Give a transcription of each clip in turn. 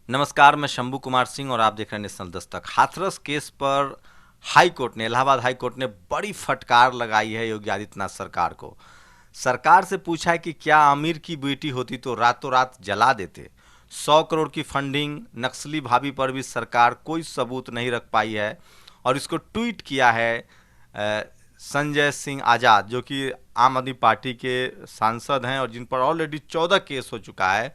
नमस्कार, मैं शंभू कुमार सिंह और आप देख रहे हैं नेशनल दस्तक। हाथरस केस पर हाई कोर्ट ने, इलाहाबाद हाई कोर्ट ने बड़ी फटकार लगाई है योगी आदित्यनाथ सरकार को। सरकार से पूछा है कि क्या आमिर की बेटी होती तो रातों रात जला देते। 100 करोड़ की फंडिंग नक्सली भाभी पर भी सरकार कोई सबूत नहीं रख पाई है। और इसको ट्वीट किया है संजय सिंह आज़ाद, जो कि आम आदमी पार्टी के सांसद हैं और जिन पर ऑलरेडी 14 केस हो चुका है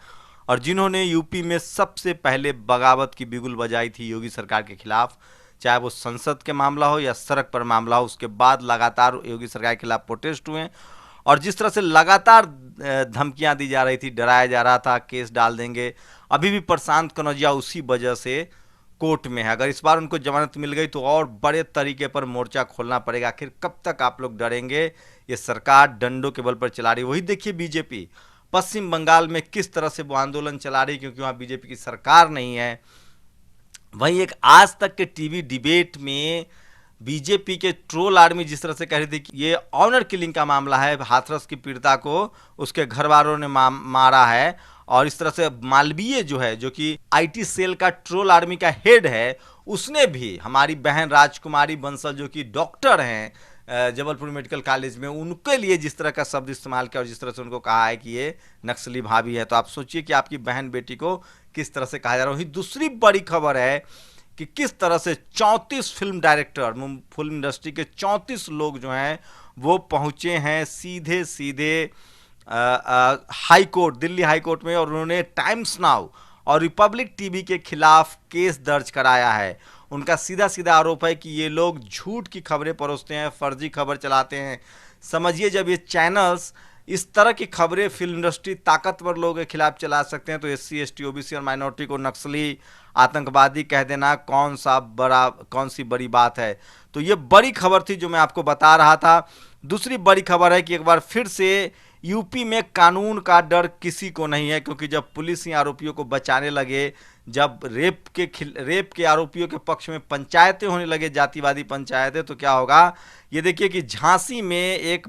और जिन्होंने यूपी में सबसे पहले बगावत की बिगुल बजाई थी योगी सरकार के खिलाफ। चाहे वो संसद के मामला हो या सड़क पर मामला हो, उसके बाद लगातार योगी सरकार के खिलाफ प्रोटेस्ट हुए और जिस तरह से लगातार धमकियां दी जा रही थी, डराया जा रहा था केस डाल देंगे। अभी भी प्रशांत कनौजिया उसी वजह से कोर्ट में है। अगर इस बार उनको जमानत मिल गई तो और बड़े तरीके पर मोर्चा खोलना पड़ेगा। आखिर कब तक आप लोग डरेंगे? ये सरकार डंडों के बल पर चला रही है। वही देखिए बीजेपी पश्चिम बंगाल में किस तरह से वो आंदोलन चला रही, क्योंकि वहाँ बीजेपी की सरकार नहीं है। वहीं एक आज तक के टीवी डिबेट में बीजेपी के ट्रोल आर्मी जिस तरह से कह रही थी कि ये ऑनर किलिंग का मामला है, हाथरस की पीड़िता को उसके घर वालों ने मारा है। और इस तरह से मालवीय जो है, जो कि आईटी सेल का ट्रोल आर्मी का हेड है, उसने भी हमारी बहन राजकुमारी बंसल जो कि डॉक्टर हैं जबलपुर मेडिकल कॉलेज में, उनके लिए जिस तरह का शब्द इस्तेमाल किया और जिस तरह से उनको कहा है कि ये नक्सली भाभी है। तो आप सोचिए कि आपकी बहन बेटी को किस तरह से कहा जा रहा है। वहीं दूसरी बड़ी खबर है कि किस तरह से 34 फिल्म डायरेक्टर, फिल्म इंडस्ट्री के 34 लोग जो हैं वो पहुंचे हैं सीधे सीधे high court, Delhi high court में, और उन्होंने टाइम्स नाउ और रिपब्लिक टीवी के खिलाफ केस दर्ज कराया है। उनका सीधा सीधा आरोप है कि ये लोग झूठ की खबरें परोसते हैं, फर्जी खबर चलाते हैं। समझिए, जब ये चैनल्स इस तरह की खबरें फिल्म इंडस्ट्री ताकतवर लोगों के खिलाफ चला सकते हैं, तो एससी, एसटी, ओबीसी और माइनॉरिटी को नक्सली, आतंकवादी कह देना कौन सी बड़ी बात है। तो ये बड़ी खबर थी जो मैं आपको बता रहा था। दूसरी बड़ी खबर है कि एक बार फिर से यूपी में कानून का डर किसी को नहीं है, क्योंकि जब पुलिस इन आरोपियों को बचाने लगे, जब रेप के आरोपियों के पक्ष में पंचायतें होने लगे, जातिवादी पंचायतें, तो क्या होगा ये देखिए कि झांसी में एक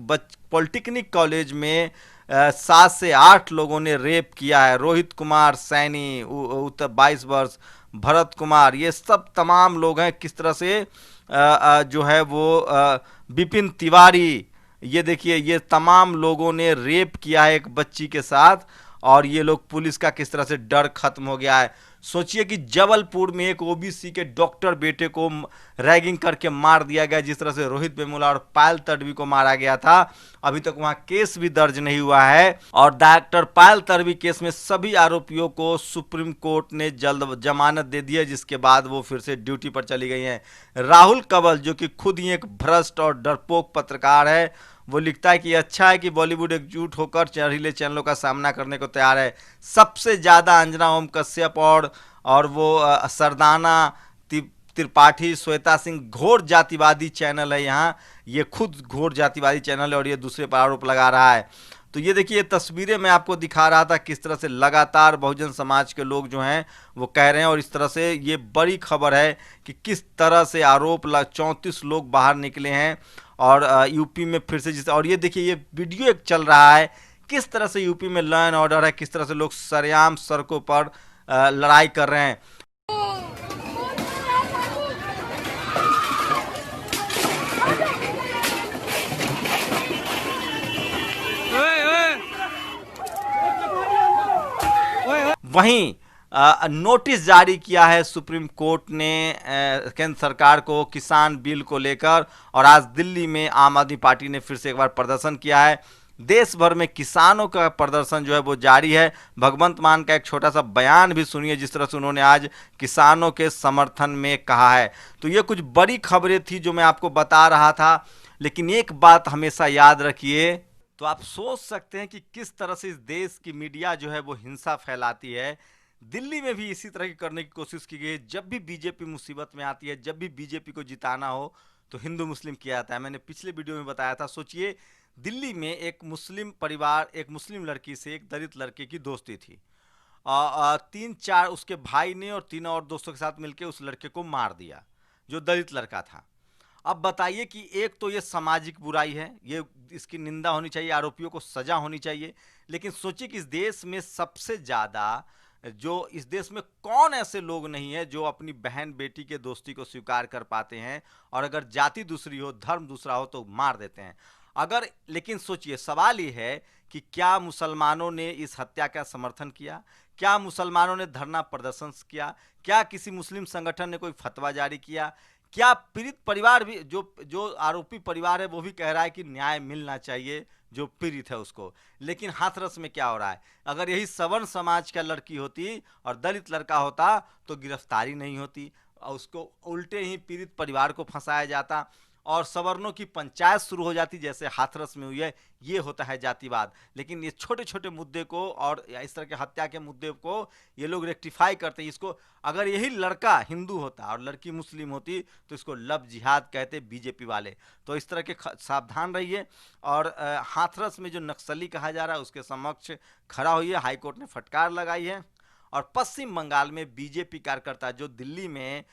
पॉलिटेक्निक कॉलेज में 7 से 8 लोगों ने रेप किया है। रोहित कुमार सैनी, उत्तर 22 वर्ष, भरत कुमार, ये सब तमाम लोग हैं। किस तरह से जो है वो विपिन तिवारी, ये देखिए ये तमाम लोगों ने रेप किया है एक बच्ची के साथ, और ये लोग पुलिस का किस तरह से डर खत्म हो गया है। सोचिए कि जबलपुर में एक ओबीसी के डॉक्टर बेटे को रैगिंग करके मार दिया गया, जिस तरह से रोहित वेमुला और पायल तडवी को मारा गया था। अभी तक वहां केस भी दर्ज नहीं हुआ है और डॉक्टर पायल तडवी केस में सभी आरोपियों को सुप्रीम कोर्ट ने जल्द जमानत दे दी है, जिसके बाद वो फिर से ड्यूटी पर चली गई हैं। राहुल कंवल, जो कि खुद ही एक भ्रष्ट और डरपोक पत्रकार है, वो लिखता है कि अच्छा है कि बॉलीवुड एकजुट होकर जहरीले चैनलों का सामना करने को तैयार है। सबसे ज़्यादा अंजना ओम कश्यप और वो सरदाना त्रिपाठी, श्वेता सिंह, घोर जातिवादी चैनल है यहाँ, ये खुद घोर जातिवादी चैनल है और ये दूसरे पर आरोप लगा रहा है। तो ये देखिए, ये तस्वीरें मैं आपको दिखा रहा था किस तरह से लगातार बहुजन समाज के लोग जो हैं वो कह रहे हैं, और इस तरह से ये बड़ी खबर है कि किस तरह से आरोप 34 लोग बाहर निकले हैं और यूपी में फिर से और ये देखिए ये वीडियो एक चल रहा है किस तरह से यूपी में लॉ एंड ऑर्डर है, किस तरह से लोग सरेआम सड़कों पर लड़ाई कर रहे हैं। वहीं नोटिस जारी किया है सुप्रीम कोर्ट ने केंद्र सरकार को किसान बिल को लेकर, और आज दिल्ली में आम आदमी पार्टी ने फिर से एक बार प्रदर्शन किया है। देश भर में किसानों का प्रदर्शन जो है वो जारी है। भगवंत मान का एक छोटा सा बयान भी सुनिए, जिस तरह से उन्होंने आज किसानों के समर्थन में कहा है। तो ये कुछ बड़ी खबरें थी जो मैं आपको बता रहा था, लेकिन एक बात हमेशा याद रखिए। तो आप सोच सकते हैं कि किस तरह से इस देश की मीडिया जो है वो हिंसा फैलाती है। दिल्ली में भी इसी तरह की करने की कोशिश की गई है। जब भी बीजेपी मुसीबत में आती है, जब भी बीजेपी को जिताना हो, तो हिंदू मुस्लिम किया जाता है। मैंने पिछले वीडियो में बताया था। सोचिए, दिल्ली में एक मुस्लिम परिवार, एक मुस्लिम लड़की से एक दलित लड़के की दोस्ती थी। 3-4 उसके भाई ने और 3 और दोस्तों के साथ मिलकर उस लड़के को मार दिया जो दलित लड़का था। अब बताइए कि एक तो ये सामाजिक बुराई है, ये इसकी निंदा होनी चाहिए, आरोपियों को सजा होनी चाहिए। लेकिन सोचिए कि इस देश में सबसे ज़्यादा जो इस देश में कौन ऐसे लोग नहीं है जो अपनी बहन बेटी के दोस्ती को स्वीकार कर पाते हैं, और अगर जाति दूसरी हो, धर्म दूसरा हो तो मार देते हैं। अगर, लेकिन सोचिए, सवाल ये है कि क्या मुसलमानों ने इस हत्या का समर्थन किया? क्या मुसलमानों ने धरना प्रदर्शन किया? क्या किसी मुस्लिम संगठन ने कोई फतवा जारी किया? क्या पीड़ित परिवार भी, जो आरोपी परिवार है, वो भी कह रहा है कि न्याय मिलना चाहिए जो पीड़ित है उसको? लेकिन हाथरस में क्या हो रहा है? अगर यही सवर्ण समाज का लड़की होती और दलित लड़का होता तो गिरफ्तारी नहीं होती, और उसको उल्टे ही पीड़ित परिवार को फंसाया जाता और सवर्णों की पंचायत शुरू हो जाती, जैसे हाथरस में हुई है। ये होता है जातिवाद। लेकिन ये छोटे छोटे मुद्दे को और इस तरह के हत्या के मुद्दे को ये लोग रेक्टिफाई करते हैं। इसको, अगर यही लड़का हिंदू होता और लड़की मुस्लिम होती तो इसको लव जिहाद कहते बीजेपी वाले। तो इस तरह के सावधान रहिए। और हाथरस में जो नक्सली कहा जा रहा है उसके समक्ष खड़ा होइए। हाईकोर्ट ने फटकार लगाई है। और पश्चिम बंगाल में बीजेपी कार्यकर्ता जो दिल्ली में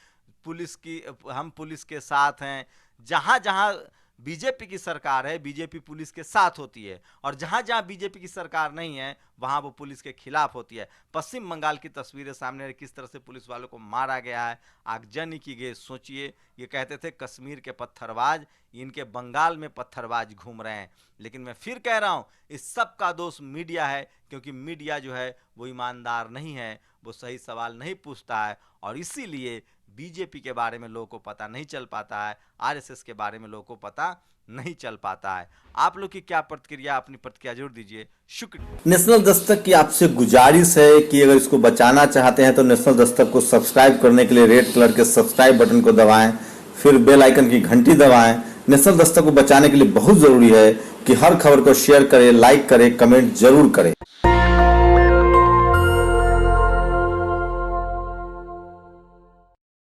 पुलिस की, हम पुलिस के साथ हैं, जहां जहां बीजेपी की सरकार है बीजेपी पुलिस के साथ होती है, और जहां जहां बीजेपी की सरकार नहीं है वहां वो पुलिस के खिलाफ होती है। पश्चिम बंगाल की तस्वीरें सामने है, किस तरह से पुलिस वालों को मारा गया है, आगजनी की गई। सोचिए, ये कहते थे कश्मीर के पत्थरबाज, इनके बंगाल में पत्थरबाज घूम रहे हैं। लेकिन मैं फिर कह रहा हूं, इस सब का दोष मीडिया है, क्योंकि मीडिया जो है वो ईमानदार नहीं है, वो सही सवाल नहीं पूछता है, और इसीलिए बीजेपी के बारे में लोगों को पता नहीं चल पाता है, आरएसएस के बारे में लोगों को पता नहीं चल पाता है। आप लोग की क्या प्रतिक्रिया, अपनी प्रतिक्रिया जरूर दीजिए। शुक्रिया। नेशनल दस्तक की आपसे गुजारिश है कि अगर इसको बचाना चाहते हैं तो नेशनल दस्तक को सब्सक्राइब करने के लिए रेड कलर के सब्सक्राइब बटन को दबाएं, फिर बेल आइकन की घंटी दबाएं। नेशनल दस्तक को बचाने के लिए बहुत जरूरी है कि हर खबर को शेयर करें, लाइक करें, कमेंट जरूर करें।